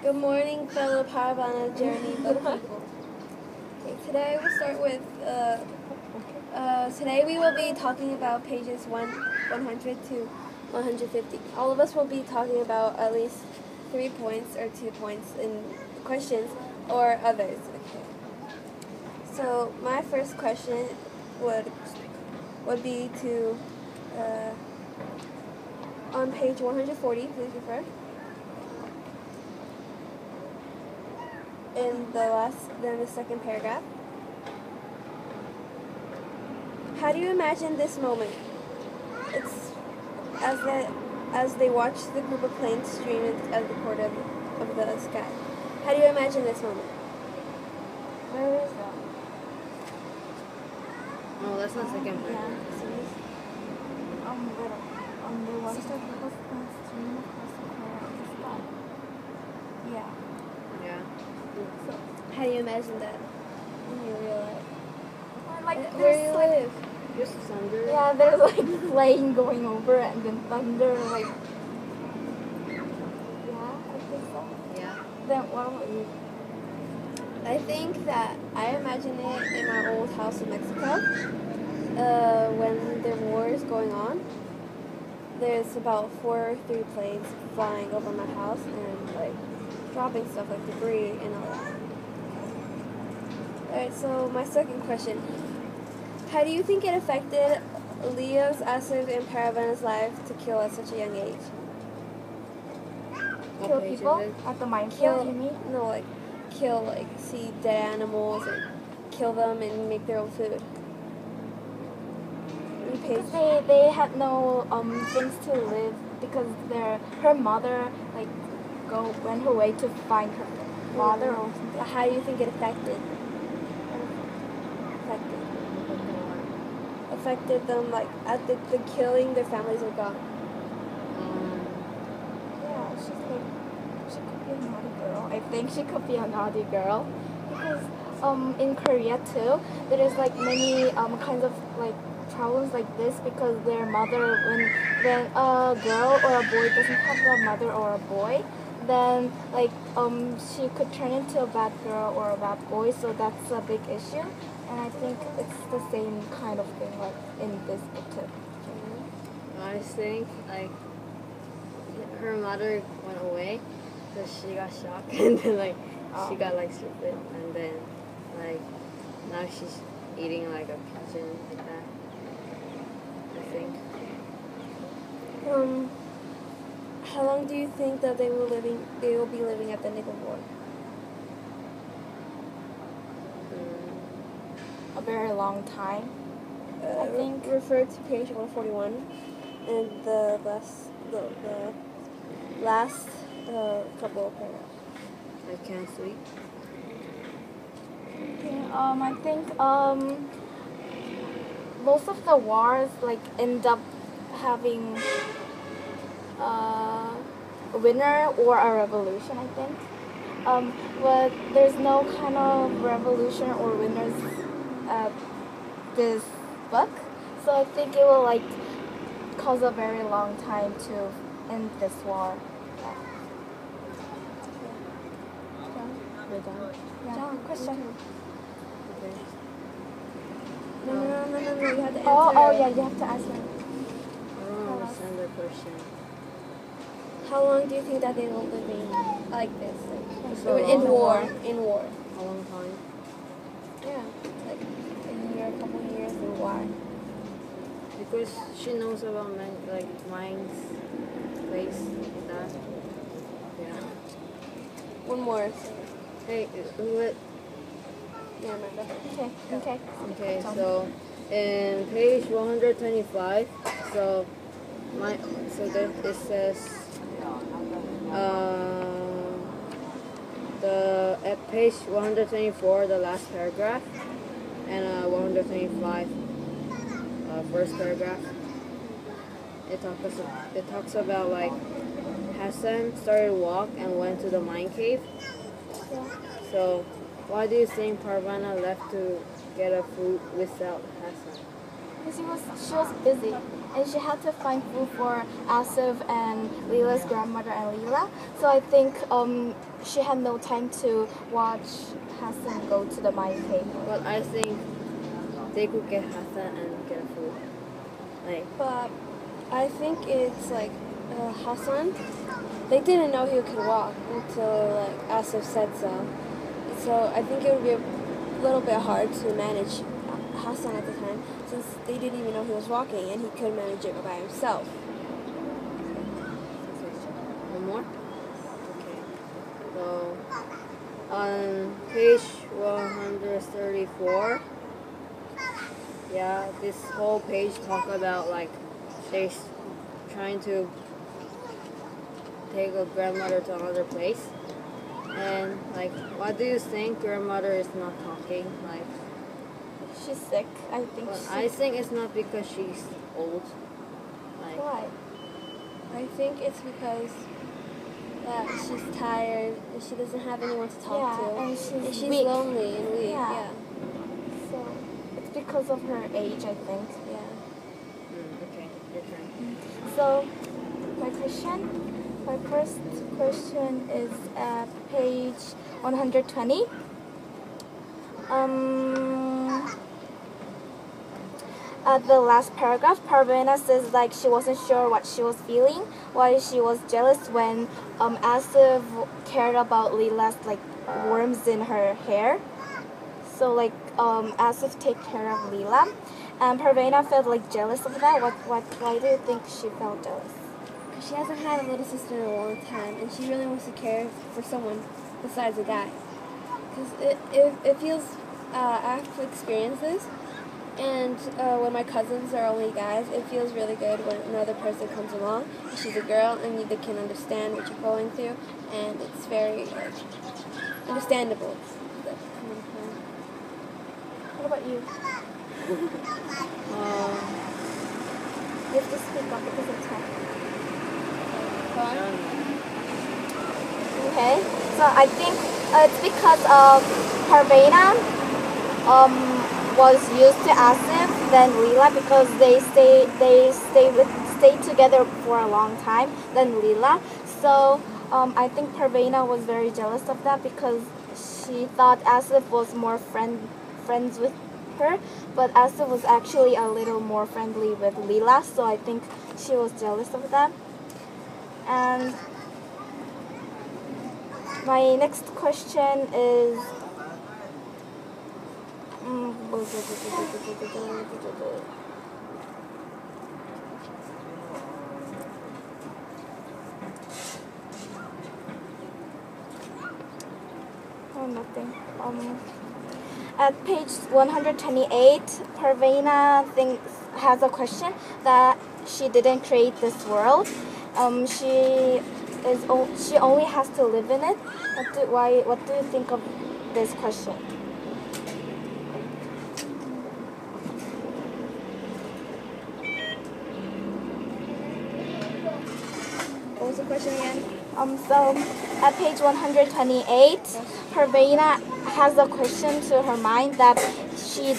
Good morning, fellow Parvana journey book people. Okay, today we'll start with. Today we will be talking about pages 100 to 150. All of us will be talking about at least 3 points or 2 points in questions or others. Okay. So my first question would be to on page 140. Please refer. In the second paragraph. How do you imagine this moment? It's as they watch the group of planes stream at the port of the sky. How do you imagine this moment? Where is that? No, that's not second paragraph. Yeah. They watch the group of planes stream across the port of the sky. Yeah. Yeah. So, how do you imagine that in your real life? Where do you live? Just thunder. Yeah, there's like plane going over and then thunder, like. Yeah, I think so. Yeah. Then what about you? I think that I imagine it in my old house in Mexico. When the war is going on, there's about 4 or 3 planes flying over my house and like dropping stuff like debris and all that. Alright, so my second question. How do you think it affected Leo's, Asa's, and Paravana's life to kill at such a young age? Kill people at the minefield, you mean? No, like kill, like see dead animals and kill them and make their own food. Because they had no things to live because her mother like went her way to find her father or something. How do you think it affected them, like at the killing, their families are gone? Yeah, she could be a naughty girl. I think she could be a naughty girl because in Korea too there is like many kinds of like problems like this because their mother, when a girl or a boy doesn't have a mother or a boy, then like she could turn into a bad girl or a bad boy, so that's a big issue. And I think it's the same kind of thing like in this book too. I think like her mother went away because she got shocked and then like she got like stupid and then like now she's eating like a pigeon like that. I think. How long do you think that they will be living at the end of the war? A very long time. I think. Refer to page 141 and the last couple of paragraphs. I can't sleep. Yeah, I think most of the wars like end up having a winner or a revolution, I think. But there's no kind of revolution or winners at this book, so I think it will like cause a very long time to end this war. Yeah. We're done. Yeah. John, question. Okay. No, you have to answer. Oh yeah, you have to answer. I don't understand the question. How long do you think that they will living like this? Like, So in long. war. A long time. Yeah, like a year, a couple of years. And why? Because she knows about mines, place, like that. Yeah. One more. Hey, what? Yeah, remember. Okay. Okay, so in page 125, so there it says at page 124 the last paragraph and 125 first paragraph. It talks about like Hassan started to walk and went to the mine cave. Yeah. So why do you think Parvana left to get a food without Hassan? Because she was busy. and she had to find food for Asif and Leela's grandmother and Leela. So I think she had no time to watch Hassan go to the mine cave. But I think they could get Hassan and get food. Like, But I think it's like Hassan. They didn't know he could walk until like Asif said so. So I think it would be a little bit hard to manage Hassan at the time, since they didn't even know he was walking and he could manage it by himself. one more? Okay. So, on page 134, yeah, this whole page talk about like they trying to take a grandmother to another place. And like, why do you think grandmother is not talking? Like, She's sick. I think. well, I think it's not because she's old. Like, Why? I think it's because she's tired and she doesn't have anyone to talk to. And she's weak. Lonely and weak. Yeah. So it's because of her age, I think. Yeah. okay, your turn. So my first question is at page 120. At the last paragraph, Parvana says like she wasn't sure what she was feeling, why she was jealous when Asif cared about Leela's like worms in her hair. So like Asif take care of Leela, and Parvana felt like jealous of that. Why do you think she felt jealous? Because she hasn't had a little sister in a long time, and she really wants to care for someone besides a guy. Because it feels, I have experienced this, and when my cousins are only guys, it feels really good when another person comes along, and she's a girl, and they can understand what you're going through, and it's very understandable. What about you? You have to speak up because it's hard. Okay, so I think it's because Parvana was used to Asif than Leela because they stayed together for a long time than Leela. So I think Parvana was very jealous of that because she thought Asif was more friends with her, but Asif was actually a little more friendly with Leela. So I think she was jealous of that. And my next question is nothing. At page 128, Parvana has a question that she didn't create this world. She only has to live in it. What do you think of this question? What was the question again? So at page 128, Parvana has a question to her mind that she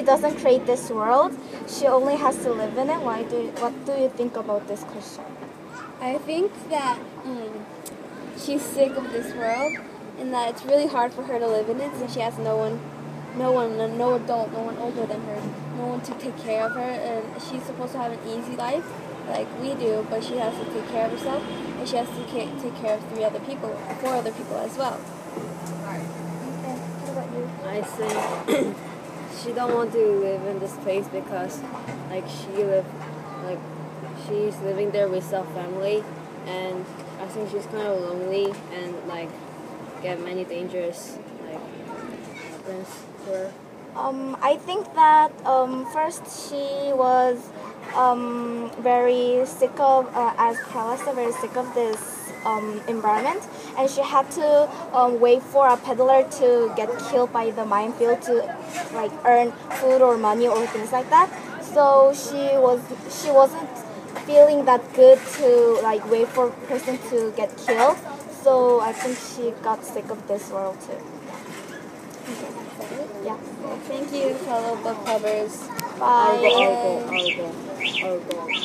doesn't create this world. She only has to live in it. What do you think about this question? I think that she's sick of this world, and that it's really hard for her to live in it since she has no adult, no one older than her, no one to take care of her, and she's supposed to have an easy life like we do, but she has to take care of herself, and she has to take care of four other people as well. Okay, what about you? I think she don't want to live in this place because like she's living there with her family, and I think she's kind of lonely and like get many dangerous like happens to her. I think that first she was very sick of, as Karla said, very sick of this environment, and she had to wait for a peddler to get killed by the minefield to like earn food or money or things like that. So she wasn't feeling that good to like wait for a person to get killed. So I think she got sick of this world too. Yeah. Thank you, fellow book lovers. Bye. I'll go.